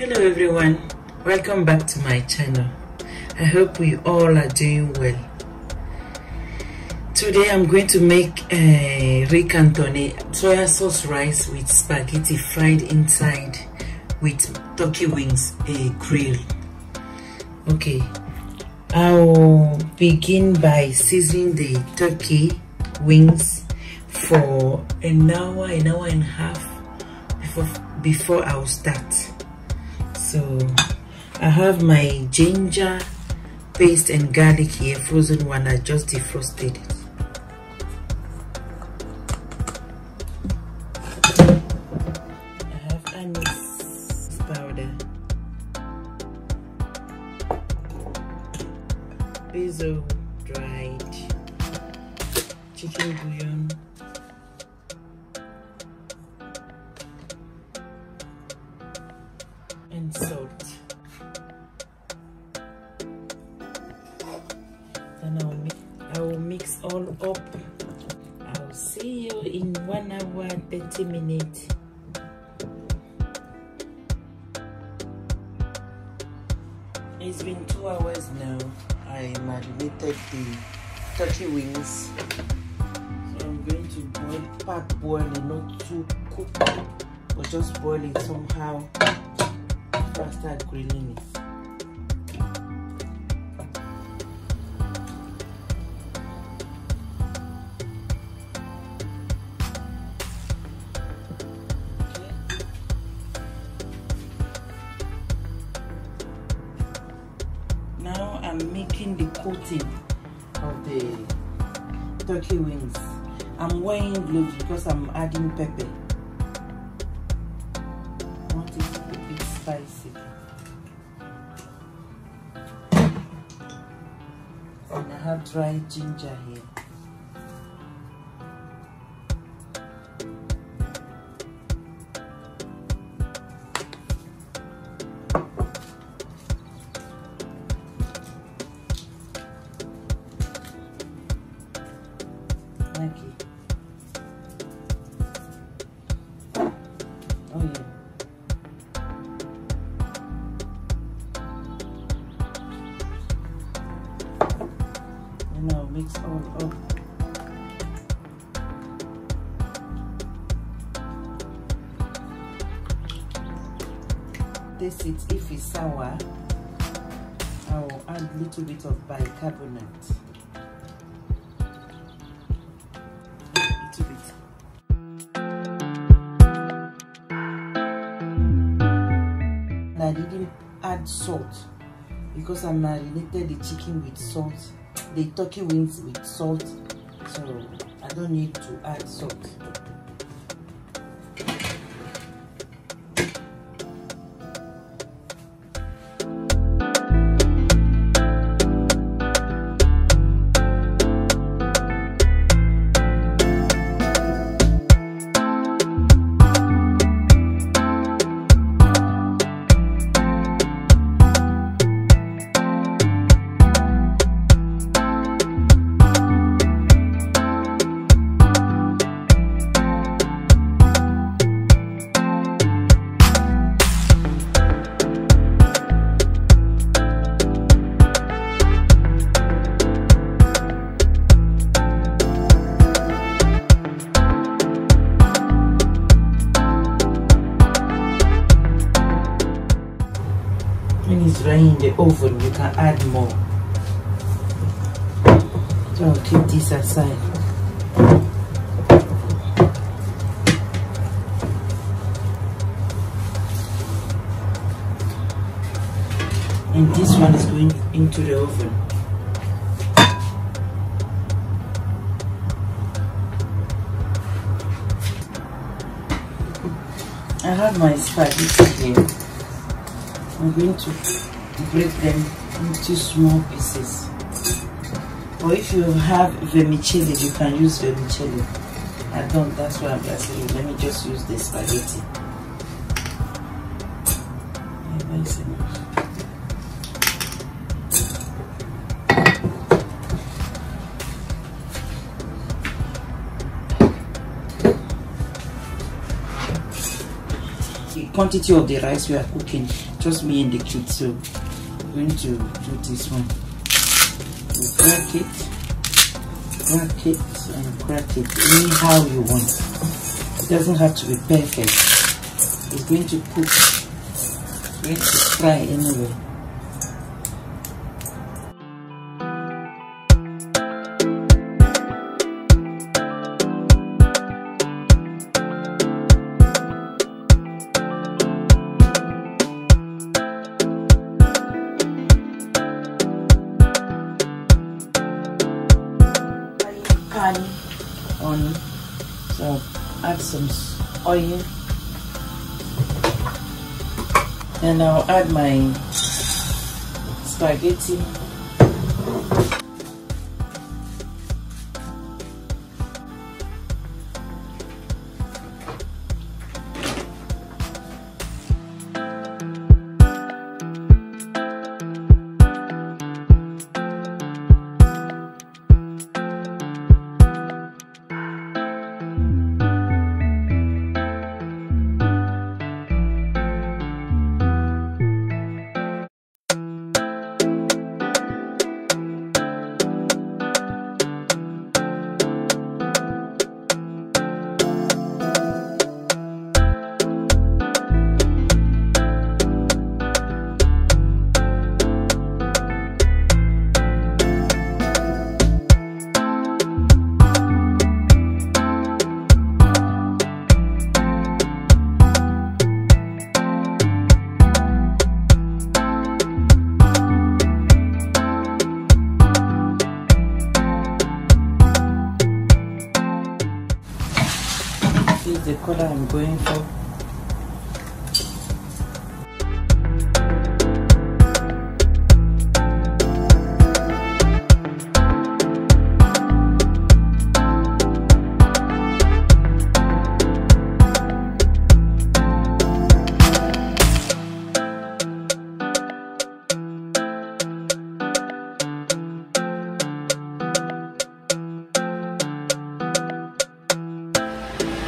Hello everyone, welcome back to my channel. I hope we all are doing well. Today I'm going to make a Riz Cantonais soya sauce rice with spaghetti fried inside with turkey wings, a grill. Okay, I'll begin by seasoning the turkey wings for an hour and a half before I'll start. So I have my ginger paste and garlic here, frozen one. I just defrosted it. I have anise powder, basil dried, chicken bouillon, and salt. Then I will mix all up. I'll see you in 1 hour 30 minutes. It's been 2 hours now. I marinated the turkey wings. So I'm going to boil, part boiling, not too cooked, but just boil it somehow before I start grilling it. Now I'm making the coating of the turkey wings. I'm wearing gloves because I'm adding pepper. I want it a bit spicy. And I have dried ginger here. Oh yeah. And I'll mix all up. Taste it. If it's sour, I will add a little bit of bicarbonate. I didn't add salt because I marinated the chicken with salt, the turkey wings with salt, so I don't need to add salt. When it's drying in the oven, you can add more. So I'll keep this aside. And this one is going into the oven. I have my spaghetti here. I'm going to break them into small pieces. Or if you have vermicelli, you can use vermicelli. I don't, that's why I'm asking you. Let me just use the spaghetti. the quantity of the rice we are cooking, just me and the kids. So I'm going to do this one. You crack it, and crack it anyhow you want. It doesn't have to be perfect. It's going to cook. It's going to fry anyway. Pan on, so add some oil, and I'll add my spaghetti. The color I'm going for.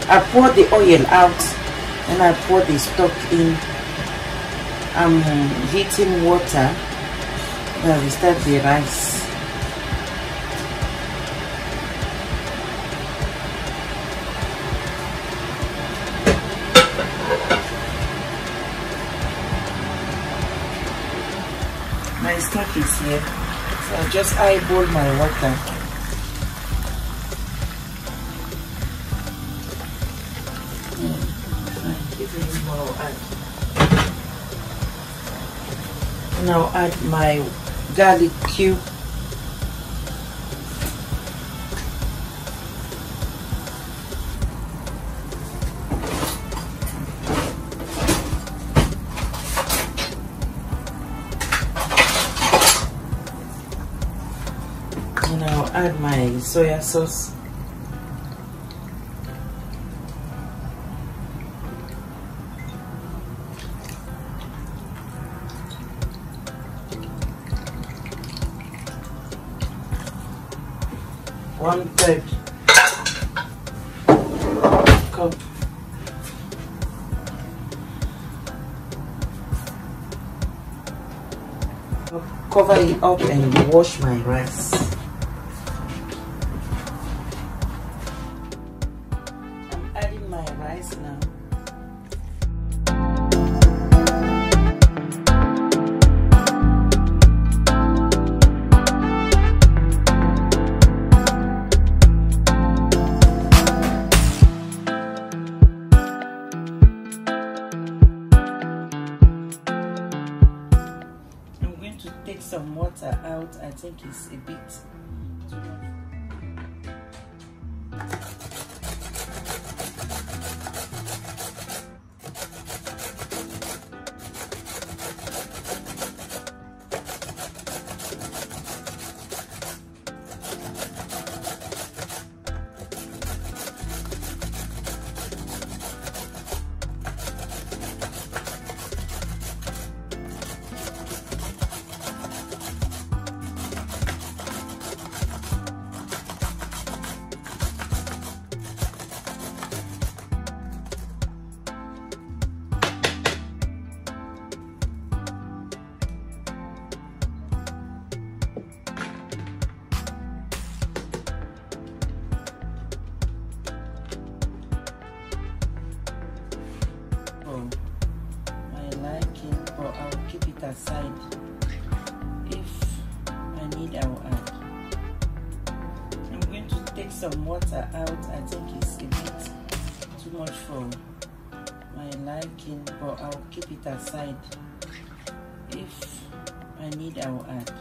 I pour the oil out and I pour the stock in. I'm heating water. Now we start the rice. My stock is here, so I just eyeball my water. And I'll add my garlic cube. And I'll add my soya sauce. One-third cup. I'll cover it up and wash my rice. I'm adding my rice now. Take some water out. I think it's a bit too much. aside. If I need, I will add. I'm going to take some water out. I think it's a bit too much for my liking, but I'll keep it aside. If I need, I will add.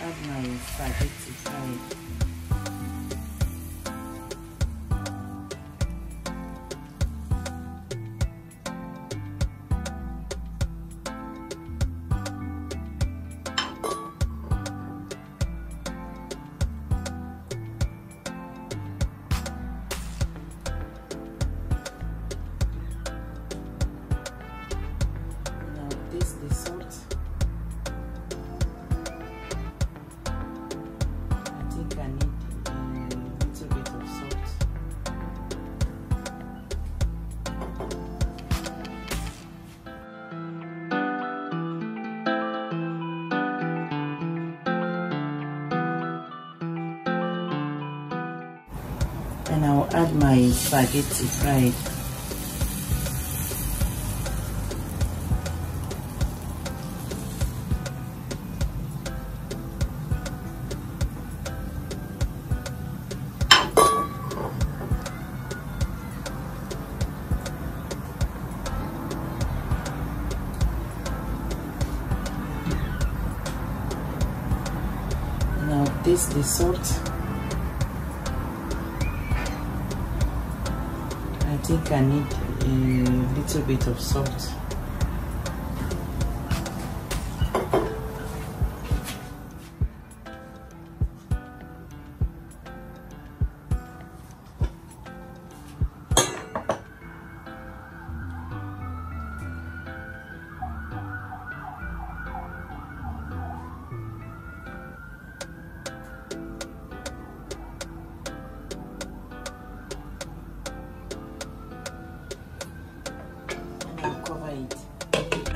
Add my spaghetti fried. Now this is the salt. I need a little bit of salt. And I'll add my spaghetti fried. Now this is the salt. I think I need a little bit of salt.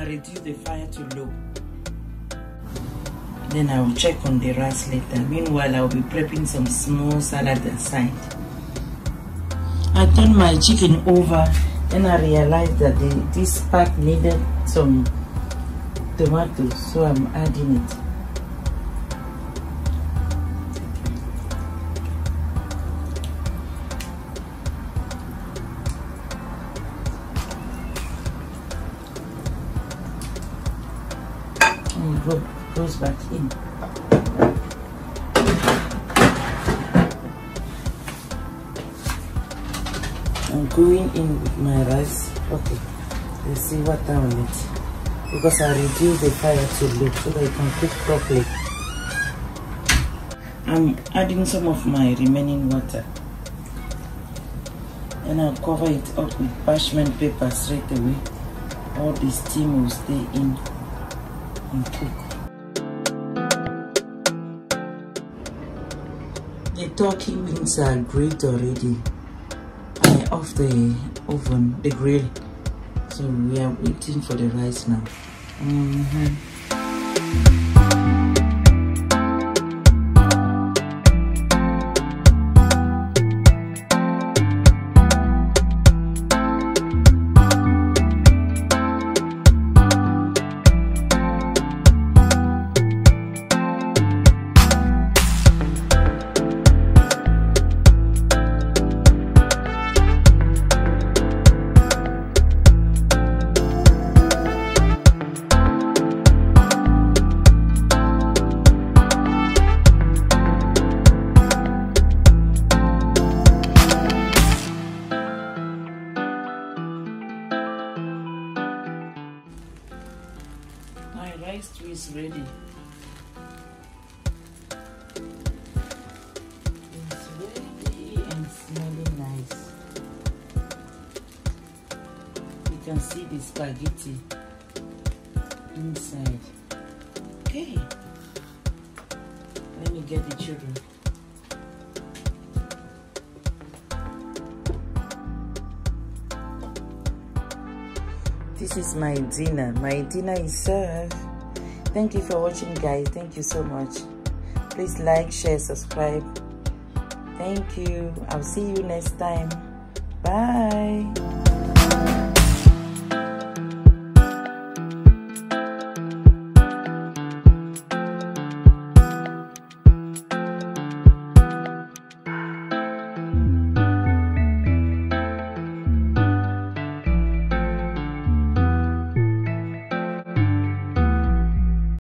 I reduce the fire to low. Then I will check on the rice later. Meanwhile, I will be prepping some small salad aside. I turned my chicken over, then I realized that this pack needed some tomatoes, so I'm adding it. Goes back in. I'm going in with my rice. Okay, let's see water on it, because I reduce the fire to low so that it can cook properly. I'm adding some of my remaining water, and I'll cover it up with parchment paper straight away. All the steam will stay in and cook. The turkey wings are grilled already. I off the oven, the grill, so we are waiting for the rice now. My rice stew is ready. It's ready and smelling nice. You can see the spaghetti inside. Okay, let me get the children. This is my dinner. My dinner is served. Thank you for watching, guys. Thank you so much. Please like, share, subscribe. Thank you. I'll see you next time. Bye.